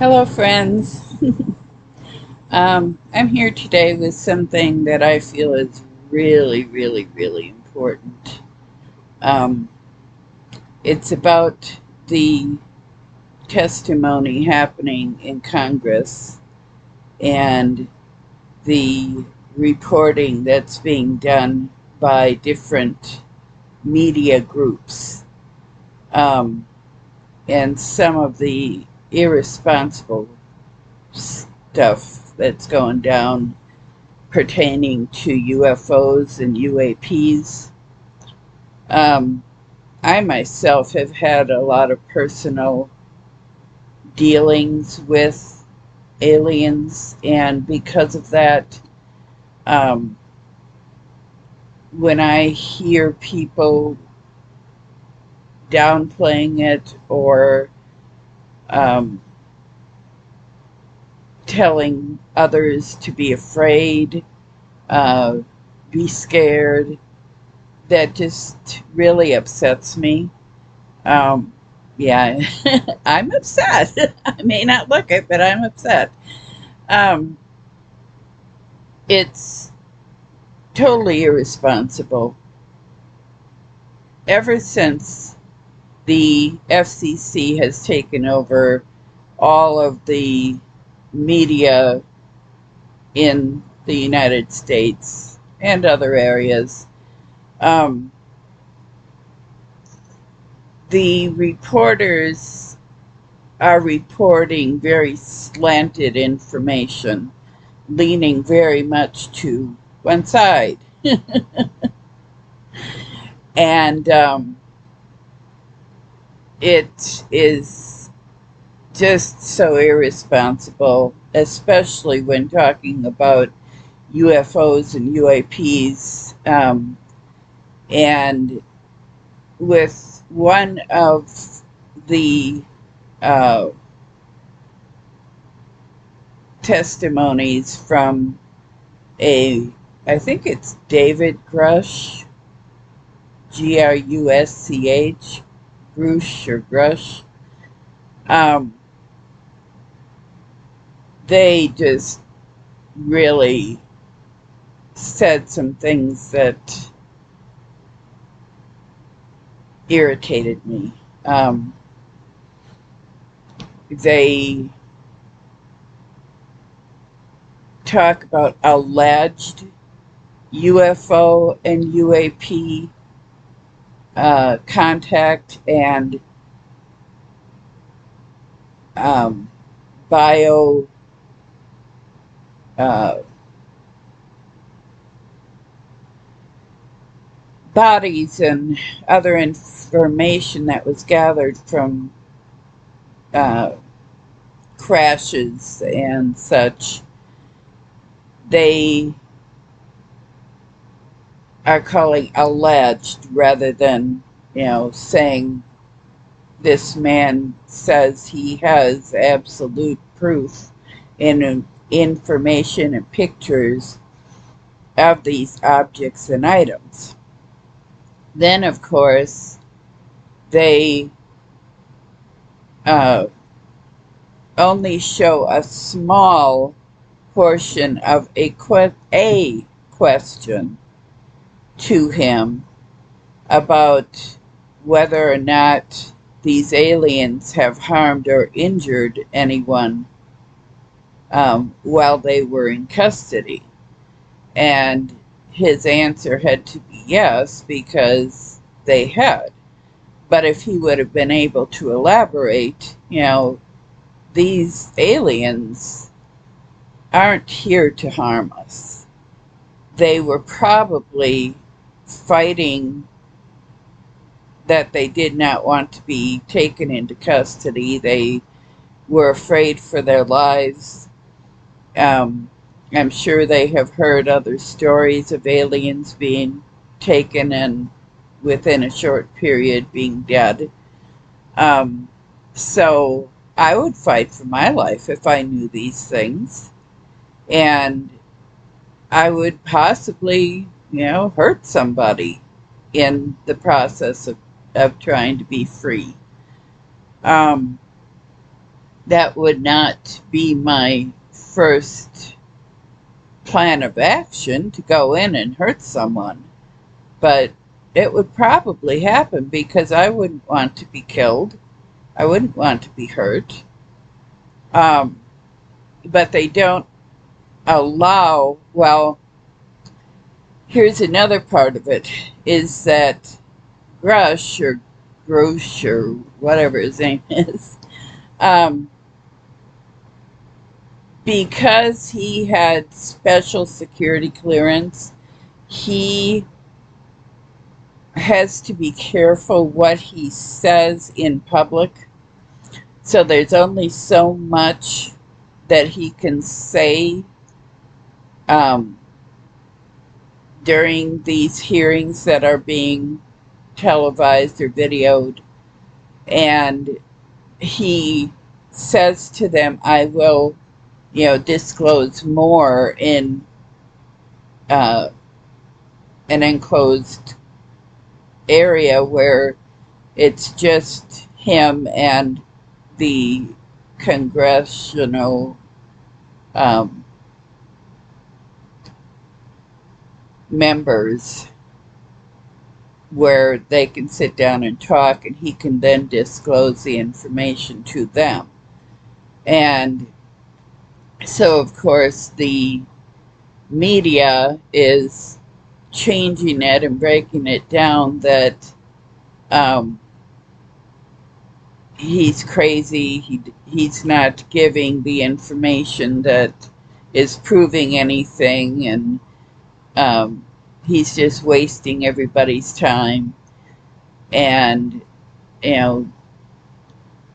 Hello, friends. I'm here today with something that I feel is really, really, really important. Um, it's about the testimony happening in Congress and the reporting that's being done by different media groups, um, and some of the irresponsible stuff that's going down pertaining to UFOs and UAPs. Um, I myself have had a lot of personal dealings with aliens, and because of that, um, when I hear people downplaying it or um, telling others to be afraid, uh, be scared, that just really upsets me. Um, yeah, I'm upset. I may not look it, but I'm upset. Um, it's totally irresponsible. Ever since the FCC has taken over all of the media in the United States and other areas, um, the reporters are reporting very slanted information, leaning very much to one side. And it is just so irresponsible, especially when talking about UFOs and UAPs. And with one of the uh, testimonies from I think it's David Grush, Grusch, Grush or Grush. Um, they just really said some things that irritated me. They talk about alleged UFO and UAP contact and um, bio uh, bodies and other information that was gathered from uh, crashes and such. They are calling alleged rather than, saying this man says he has absolute proof and information and pictures of these objects and items. Then, of course, they uh, only show a small portion of a question to him about whether or not these aliens have harmed or injured anyone while they were in custody. And his answer had to be yes, because they had. But if he would have been able to elaborate, these aliens aren't here to harm us. They were probably fighting that they did not want to be taken into custody. They were afraid for their lives. Um, I'm sure they have heard other stories of aliens being taken and within a short period being dead. Um, so I would fight for my life if I knew these things. And I would possibly, hurt somebody in the process of trying to be free. Um, that would not be my first plan of action to go in and hurt someone. But it would probably happen because I wouldn't want to be killed. I wouldn't want to be hurt. But they don't allow, well, here's another part of it, is that Grush or whatever his name is, because he had special security clearance, he has to be careful what he says in public. So there's only so much that he can say during these hearings that are being televised or videoed. And he says to them, I will, disclose more in an enclosed area where it's just him and the congressional members, where they can sit down and talk, and he can then disclose the information to them. And so, of course, the media is changing it and breaking it down that he's crazy, he's not giving the information that is proving anything, and he's just wasting everybody's time. And,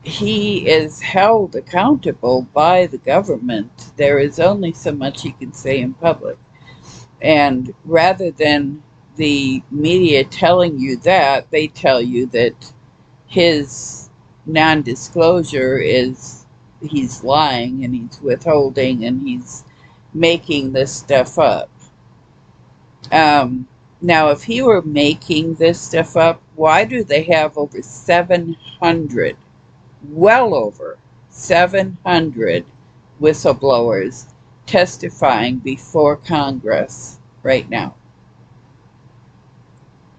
he is held accountable by the government. There is only so much he can say in public. And rather than the media telling you that, they tell you that his non-disclosure is he's lying and he's withholding and he's making this stuff up. Now, if he were making this stuff up, why do they have over 700, well over 700 whistleblowers testifying before Congress right now?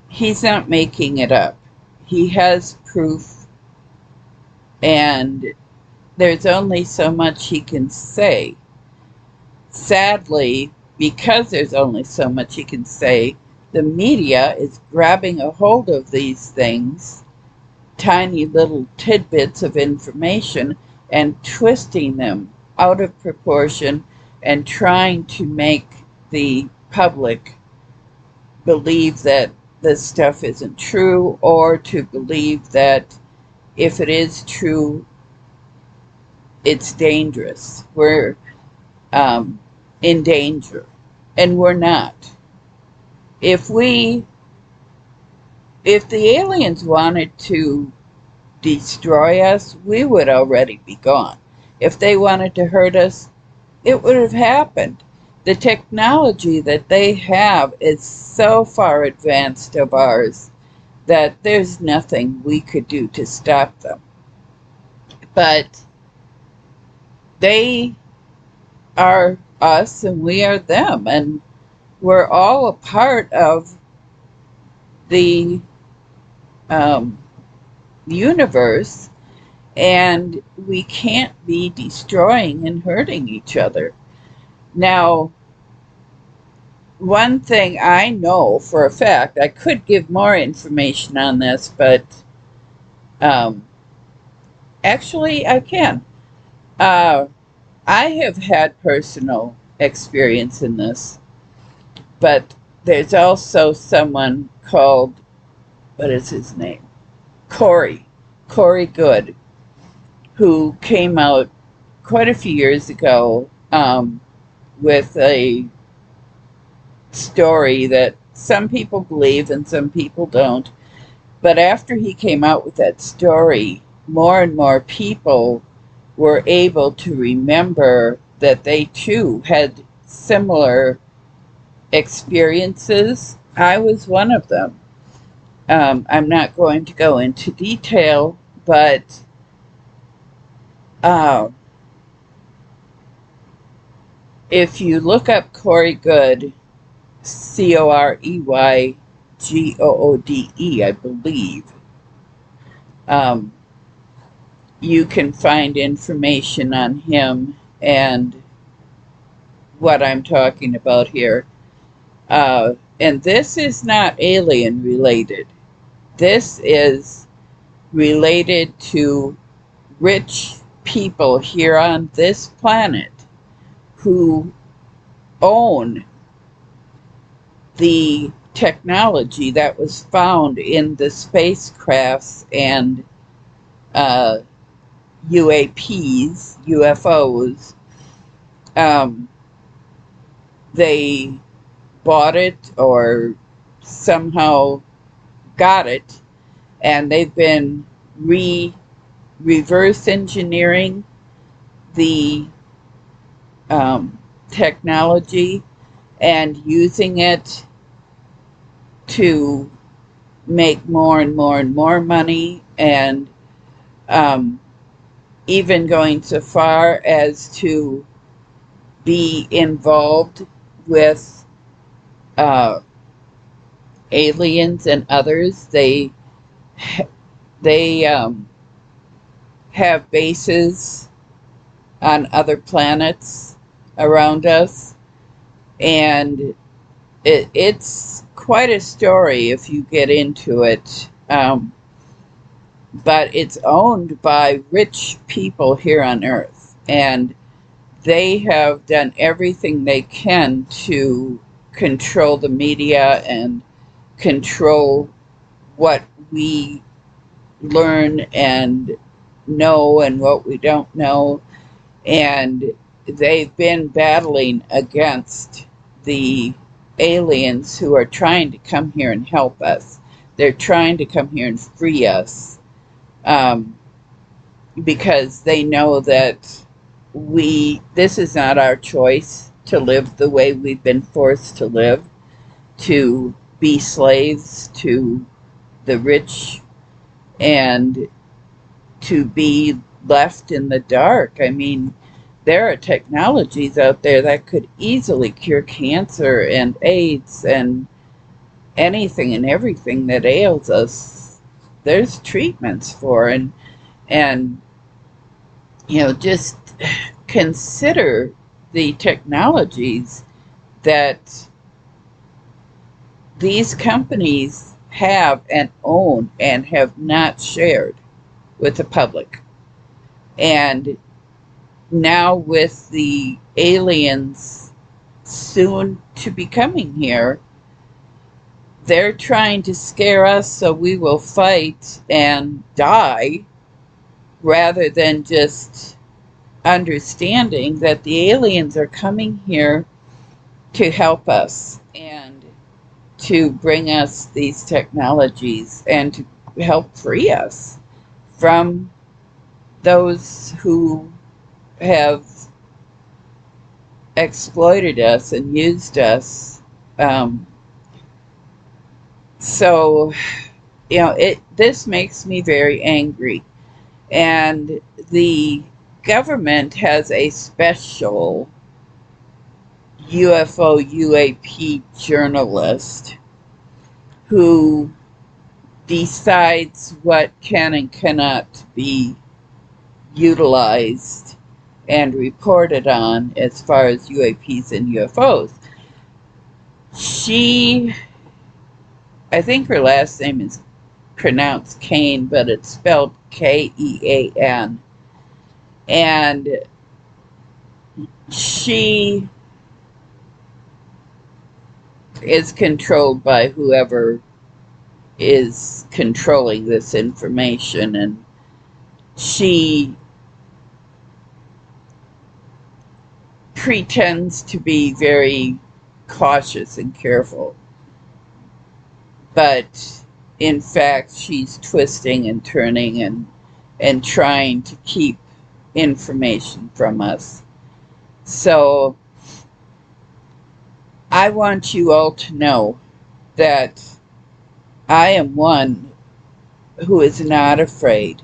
He's not making it up. He has proof, and there's only so much he can say. Sadly, because there's only so much he can say, the media is grabbing a hold of these things, tiny little tidbits of information, and twisting them out of proportion and trying to make the public believe that this stuff isn't true, or to believe that if it is true, it's dangerous. We're in danger, and we're not. If the aliens wanted to destroy us, we would already be gone. If they wanted to hurt us, it would have happened. The technology that they have is so far advanced of ours that there's nothing we could do to stop them. But they are us and we are them, and we're all a part of the universe, and we can't be destroying and hurting each other. Now, one thing I know for a fact, I could give more information on this, but actually I can. I have had personal experience in this, but there's also someone called, what is his name? Corey Good, who came out quite a few years ago with a story that some people believe and some people don't. But after he came out with that story, more and more people were able to remember that they too had similar experiences. I was one of them. I'm not going to go into detail, but Uh, if you look up Corey Good, Coreygoode, I believe, um, you can find information on him and what I'm talking about here. And this is not alien related. This is related to rich people here on this planet who own the technology that was found in the spacecrafts and UAPs, UFOs. Um, they bought it or somehow got it, and they've been reverse engineering the technology and using it to make more and more and more money, and um, even going so far as to be involved with uh, aliens and others. They have bases on other planets around us, and it's quite a story if you get into it. But it's owned by rich people here on Earth, and they have done everything they can to control the media and control what we learn and know and what we don't know. And they've been battling against the aliens who are trying to come here and help us. They're trying to come here and free us, because they know that this is not our choice to live the way we've been forced to live, to be slaves to the rich and to be left in the dark. I mean, there are technologies out there that could easily cure cancer and AIDS and anything and everything that ails us. There's treatments for, and just consider the technologies that these companies have and own and have not shared with the public. And now with the aliens soon to be coming here, they're trying to scare us so we will fight and die rather than just understanding that the aliens are coming here to help us and to bring us these technologies and to help free us from those who have exploited us and used us. So, this makes me very angry. And the government has a special UFO UAP journalist who decides what can and cannot be utilized and reported on as far as UAPs and UFOs. I think her last name is pronounced Kane, but it's spelled Kean. And she is controlled by whoever is controlling this information, and she pretends to be very cautious and careful, but in fact she's twisting and turning and trying to keep information from us. So I want you all to know that I am one who is not afraid.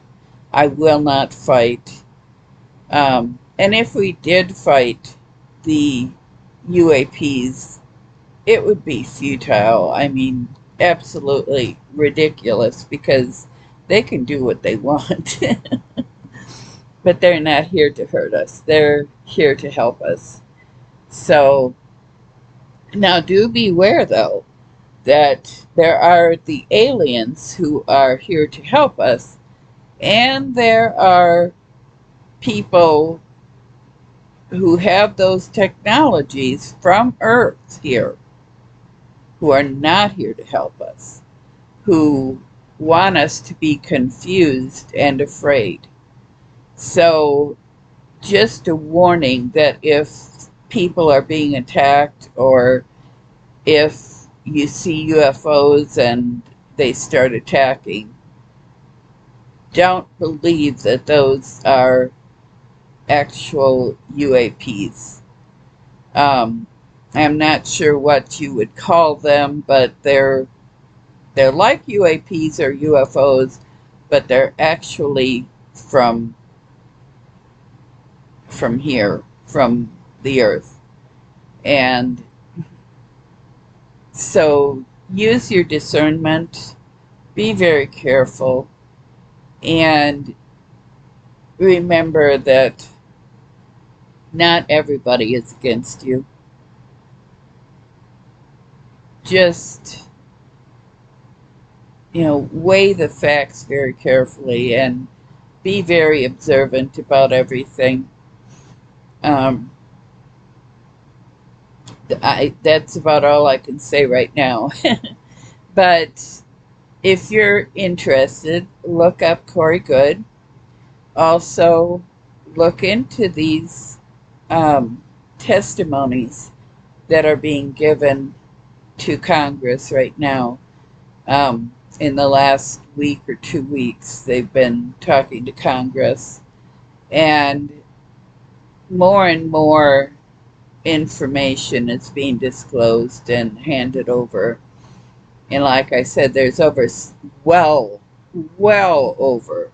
I will not fight. And if we did fight the UAPs, it would be futile. I mean, absolutely ridiculous, because they can do what they want. But they're not here to hurt us. They're here to help us. So now do beware, though, that there are the aliens who are here to help us, and there are people who have those technologies from Earth here who are not here to help us, who want us to be confused and afraid. So just a warning that if people are being attacked, or if you see UFOs and they start attacking, don't believe that those are actual UAPs. I'm not sure what you would call them, but they're like UAPs or UFOs, but they're actually from here, from the Earth. And so use your discernment, be very careful, and remember that not everybody is against you. Just, weigh the facts very carefully and be very observant about everything. That's about all I can say right now. But if you're interested, look up Corey Good. Also, look into these testimonies that are being given to Congress right now. In the last week or 2 weeks, they've been talking to Congress, and more information is being disclosed and handed over. And like I said, there's well over,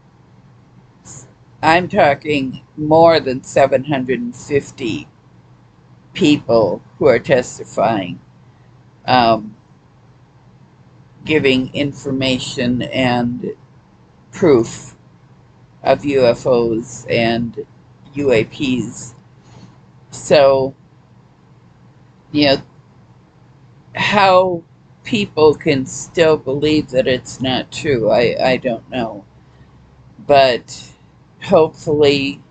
I'm talking more than 750 people who are testifying, giving information and proof of UFOs and UAPs. So, how people can still believe that it's not true, I don't know. But hopefully,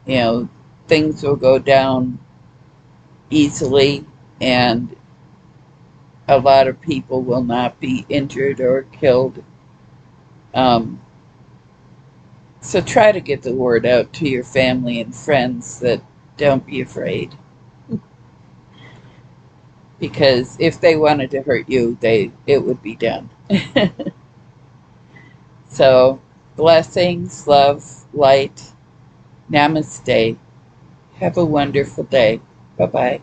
things will go down easily, and a lot of people will not be injured or killed. So try to get the word out to your family and friends that don't be afraid. Because if they wanted to hurt you, it would be done. So, blessings, love, light, namaste. Have a wonderful day. Bye-bye.